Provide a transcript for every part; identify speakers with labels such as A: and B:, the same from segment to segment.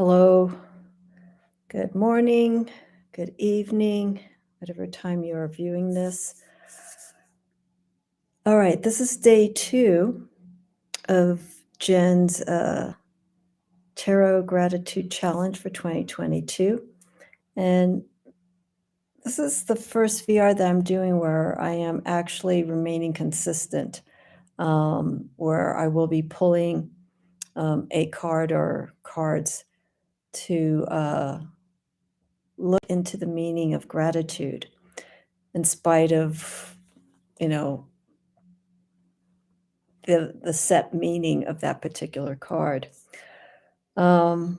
A: Hello, good morning, good evening, whatever time you are viewing this. All right, this is day 2 of Jen's Tarot Gratitude Challenge for 2022. And this is the first VR that I'm doing where I am actually remaining consistent, where I will be pulling a card or cards to look into the meaning of gratitude in spite of, you know, the set meaning of that particular card. I'm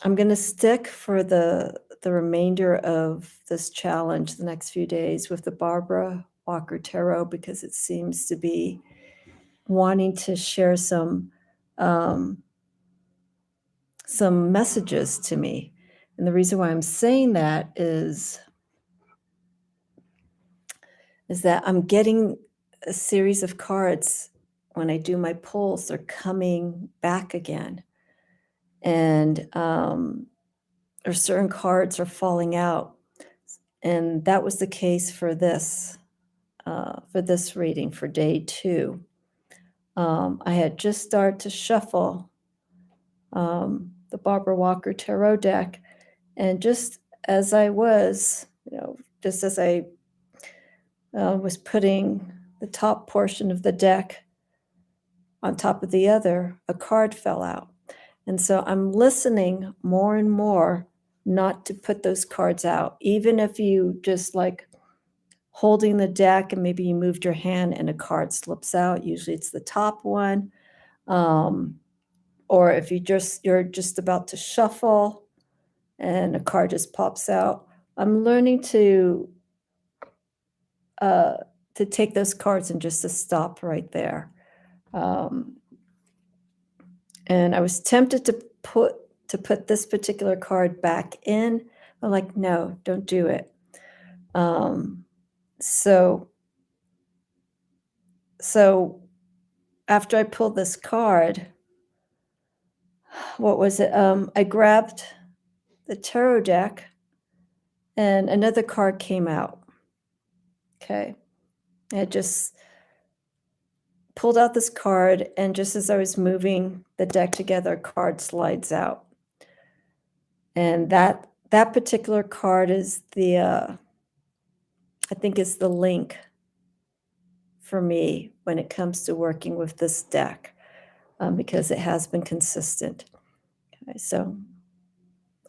A: going to stick for the remainder of this challenge, the next few days, with the Barbara Walker Tarot because it seems to be wanting to share some messages to me. And the reason why I'm saying that is that I'm getting a series of cards when I do my pulls. They're coming back again. And or certain cards are falling out. And that was the case for this reading for day 2. I had just started to shuffle the Barbara Walker Tarot deck, and just as I was, just as I was putting the top portion of the deck on top of the other, a card fell out. And so I'm listening more and more not to put those cards out, even if you just like holding the deck and maybe you moved your hand and a card slips out. Usually it's the top one. Or if you're just about to shuffle and a card just pops out. I'm learning to take those cards and just to stop right there. And I was tempted to put this particular card back in. I'm like, no, don't do it. So after I pulled this card, what was it? I grabbed the tarot deck and another card came out. Okay. I just pulled out this card, and just as I was moving the deck together, a card slides out. And that particular card is I think is the link for me when it comes to working with this deck, because it has been consistent. Okay, so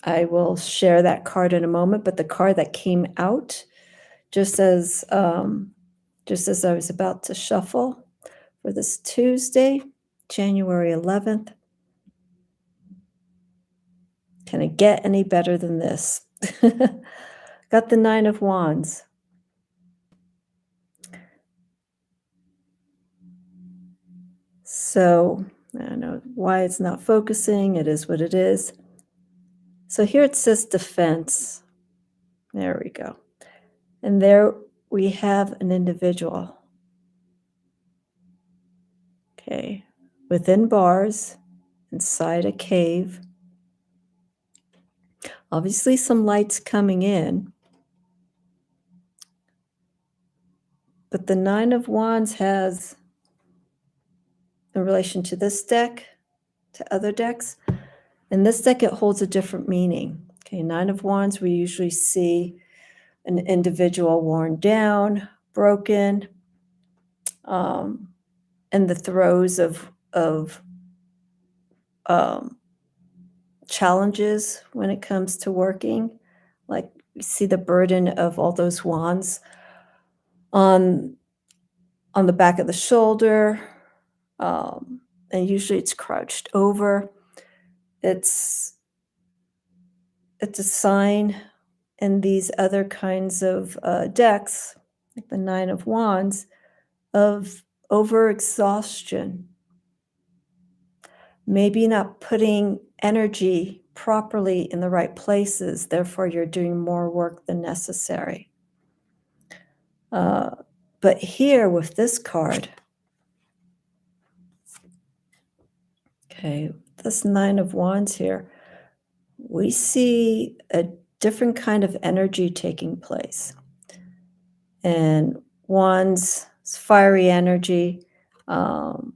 A: I will share that card in a moment, but the card that came out just as I was about to shuffle for this Tuesday, January 11th. Can it get any better than this? Got the 9 of Wands. So I don't know why it's not focusing. It is what it is. So here it says defense. There we go. And there we have an individual. Okay. Within bars, inside a cave. Obviously some lights coming in. But the 9 of Wands has, in relation to this deck, to other decks, in this deck it holds a different meaning. Okay, 9 of Wands, we usually see an individual worn down, broken, in the throes of challenges when it comes to working. Like we see the burden of all those wands on the back of the shoulder, and usually it's crouched over. It's a sign in these other kinds of decks, like the 9 of Wands, of overexhaustion. Maybe not putting energy properly in the right places, therefore you're doing more work than necessary. But here with this card, okay, this 9 of Wands here, we see a different kind of energy taking place. And Wands, fiery energy, um,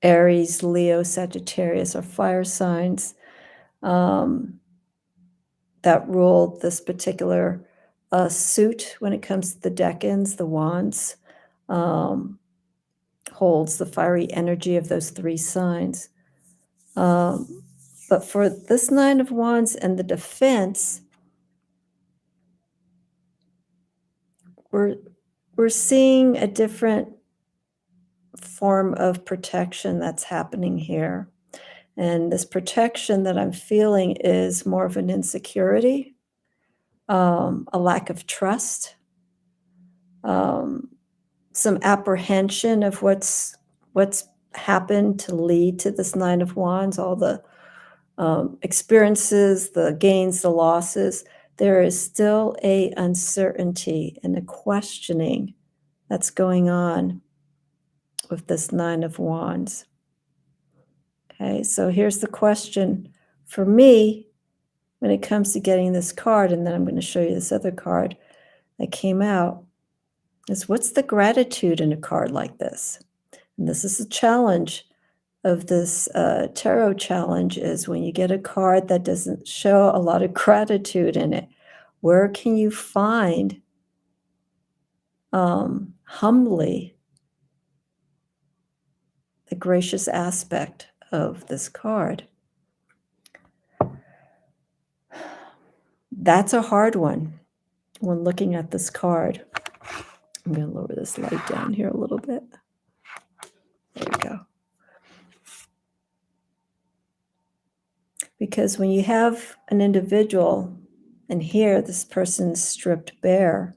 A: Aries, Leo, Sagittarius are fire signs um, that rule this particular suit when it comes to the decans, the wands. Um, Holds the fiery energy of those three signs. But for this Nine of Wands and the defense, we're we're seeing a different form of protection that's happening here. And this protection that I'm feeling is more of an insecurity, a lack of trust, um, some apprehension of what's happened to lead to this Nine of Wands, all the experiences, the gains, the losses. There is still a uncertainty and a questioning that's going on with this Nine of Wands. Okay, so here's the question for me when it comes to getting this card, and then I'm going to show you this other card that came out, is what's the gratitude in a card like this? And this is a challenge of this tarot challenge, is when you get a card that doesn't show a lot of gratitude in it, where can you find humbly the gracious aspect of this card? That's a hard one when looking at this card. I'm going to lower this light down here a little bit. There we go. Because when you have an individual, and here this person's stripped bare,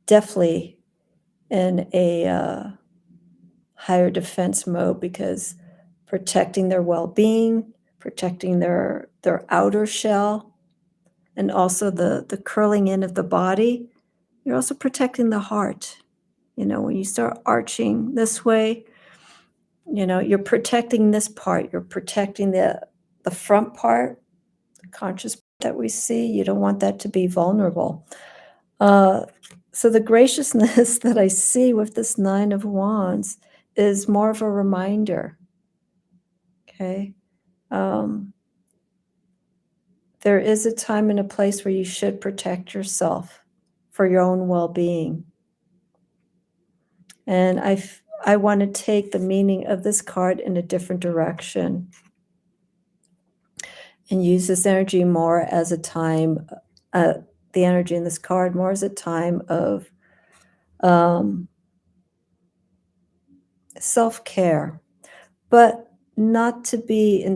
A: definitely in a higher defense mode, because protecting their well-being, protecting their outer shell, and also the curling in of the body, you're also protecting the heart. You know, when you start arching this way, you know, you're protecting this part. You're protecting the front part, the conscious part that we see. You don't want that to be vulnerable. So the graciousness that I see with this Nine of Wands is more of a reminder. Okay. There is a time and a place where you should protect yourself for your own well-being. And I want to take the meaning of this card in a different direction and use this energy more as a time, the energy in this card more as a time of self-care, but not to be in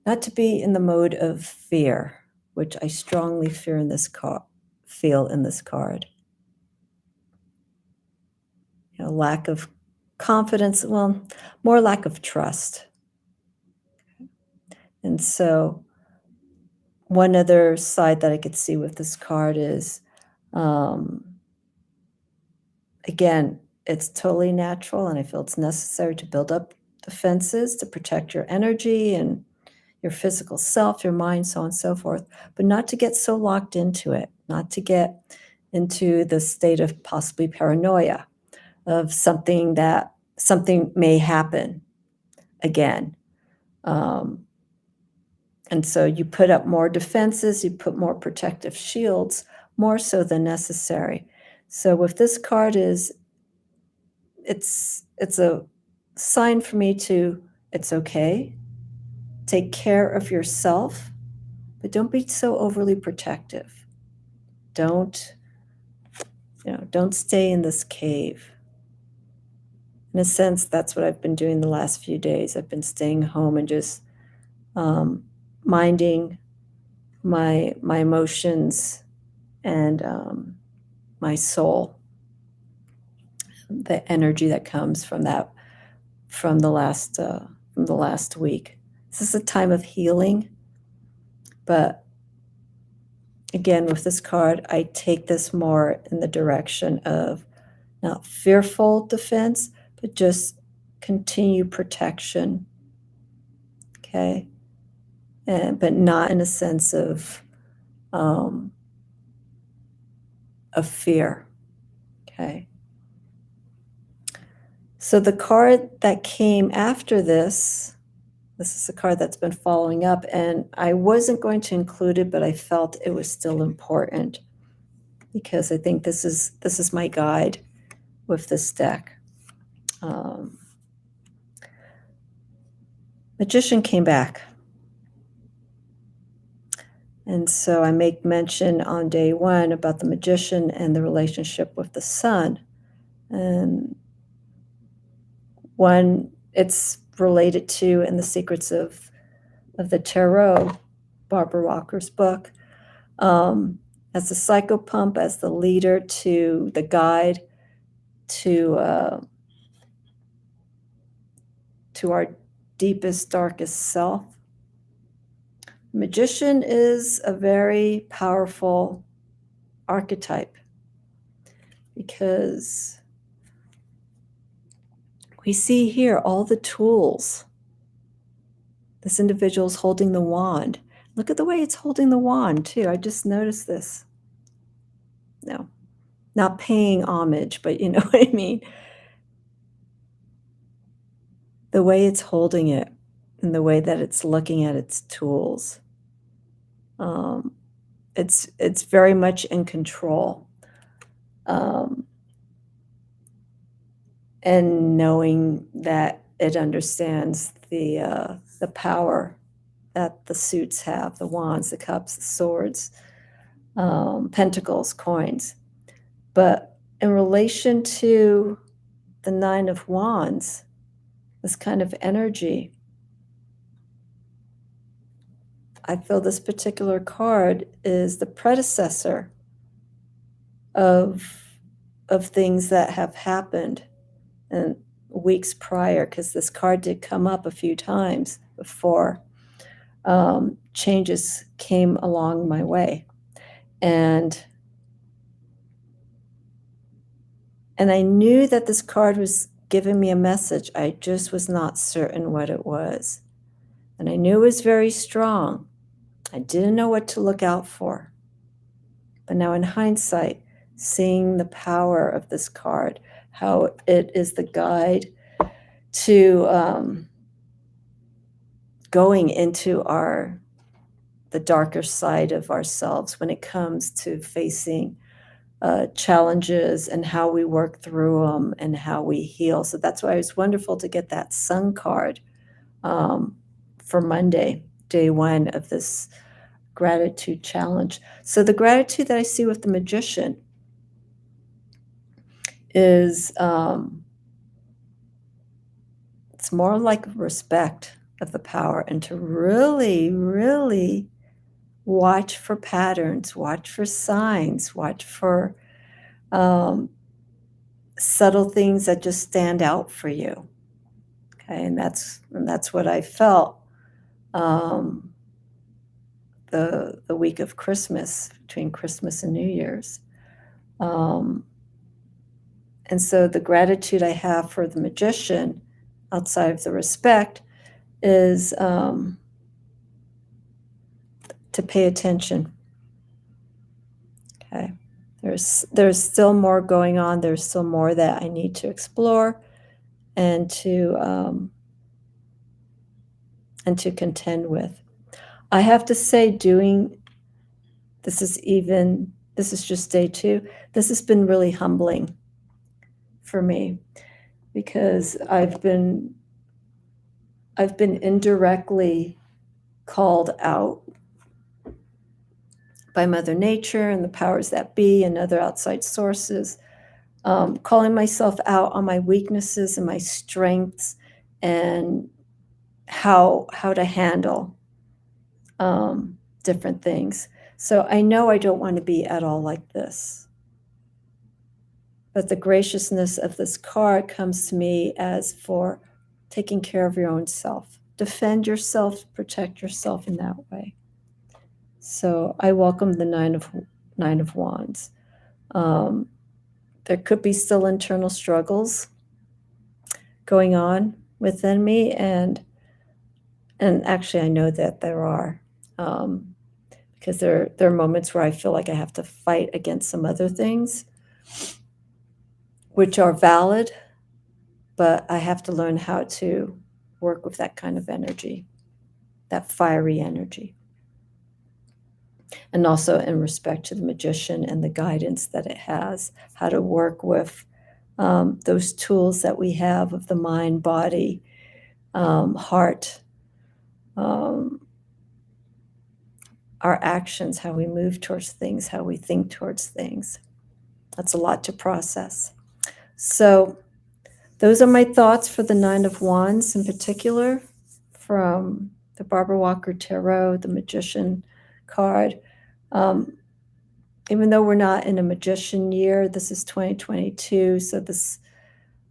A: not to be in the mode of fear, which I strongly feel in this card. You know, lack of confidence, well, more lack of trust. And so one other side that I could see with this card is, again, it's totally natural, and I feel it's necessary to build up defenses to protect your energy and your physical self, your mind, so on and so forth, but not to get so locked into it, not to get into the state of possibly paranoia of something may happen again. And so you put up more defenses, you put more protective shields, more so than necessary. So with this card it's a sign for me to, it's okay, take care of yourself, but don't be so overly protective. Don't stay in this cave. In a sense, that's what I've been doing the last few days. I've been staying home and just minding my emotions and my soul, the energy that comes from the last week. This is a time of healing, but again, with this card, I take this more in the direction of not fearful defense, but just continue protection, okay? But not in a sense of fear, okay? So the card that came after this is a card that's been following up, and I wasn't going to include it, but I felt it was still important because I think this is my guide with this deck. Magician came back. And so I make mention on day one about the magician and the relationship with the sun. And one, it's related to in the Secrets of the Tarot, Barbara Walker's book, as the psychopump, as the leader, to the guide, to our deepest, darkest self. Magician is a very powerful archetype because we see here all the tools. This individual is holding the wand. Look at the way it's holding the wand, too. I just noticed this. No, not paying homage, but you know what I mean. The way it's holding it and the way that it's looking at its tools. It's very much in control. And knowing that it understands the power that the suits have, the wands, the cups, the swords, pentacles, coins. But in relation to the Nine of Wands, this kind of energy, I feel this particular card is the predecessor of things that have happened in weeks prior, because this card did come up a few times before changes came along my way. And I knew that this card was giving me a message. I just was not certain what it was. And I knew it was very strong. I didn't know what to look out for. But now in hindsight, seeing the power of this card, how it is the guide to going into the darker side of ourselves when it comes to facing challenges and how we work through them and how we heal. So that's why it was wonderful to get that Sun card for Monday, day one of this gratitude challenge. So the gratitude that I see with the magician is it's more like respect of the power, and to really, really watch for patterns, watch for signs, watch for subtle things that just stand out for you. Okay, and that's what I felt the week of Christmas, between Christmas and New Year's. And so the gratitude I have for the magician, outside of the respect, is to pay attention. Okay, there's still more going on. There's still more that I need to explore and to contend with. I have to say, this is just day two. This has been really humbling for me, because I've been indirectly called out by Mother Nature and the powers that be and other outside sources, calling myself out on my weaknesses and my strengths and how to handle different things. So I know I don't want to be at all like this. But the graciousness of this card comes to me as for taking care of your own self. Defend yourself, protect yourself in that way. So I welcome the Nine of Wands. There could be still internal struggles going on within me, and actually I know that there are, because there are moments where I feel like I have to fight against some other things, which are valid, but I have to learn how to work with that kind of energy, that fiery energy. And also in respect to the magician and the guidance that it has, how to work with those tools that we have of the mind, body, heart, our actions, how we move towards things, how we think towards things. That's a lot to process. So those are my thoughts for the Nine of Wands in particular, from the Barbara Walker Tarot, the Magician card. Even though we're not in a magician year, this is 2022, so this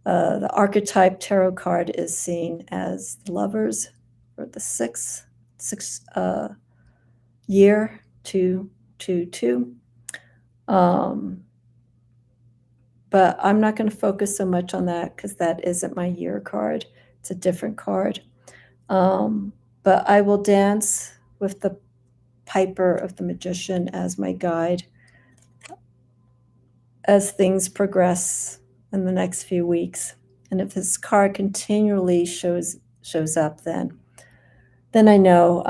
A: the archetype tarot card is seen as the Lovers, or the sixth year, 222. But I'm not going to focus so much on that because that isn't my year card. It's a different card. But I will dance with the Piper of the Magician as my guide as things progress in the next few weeks. And if this card continually shows up, then I know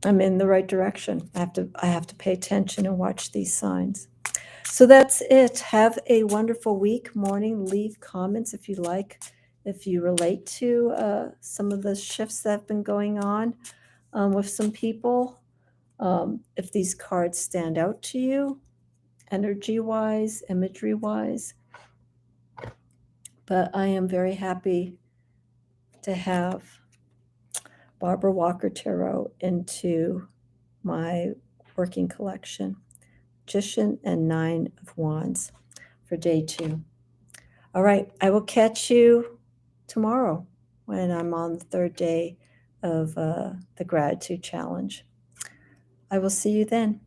A: I'm in the right direction. I have to pay attention and watch these signs. So that's it. Have a wonderful week, morning. Leave comments if you like, if you relate to some of the shifts that have been going on with some people. If these cards stand out to you, energy-wise, imagery-wise. But I am very happy to have Barbara Walker Tarot into my working collection. Magician and Nine of Wands for day 2. All right, I will catch you tomorrow when I'm on the 3rd day of the Gratitude Challenge. I will see you then.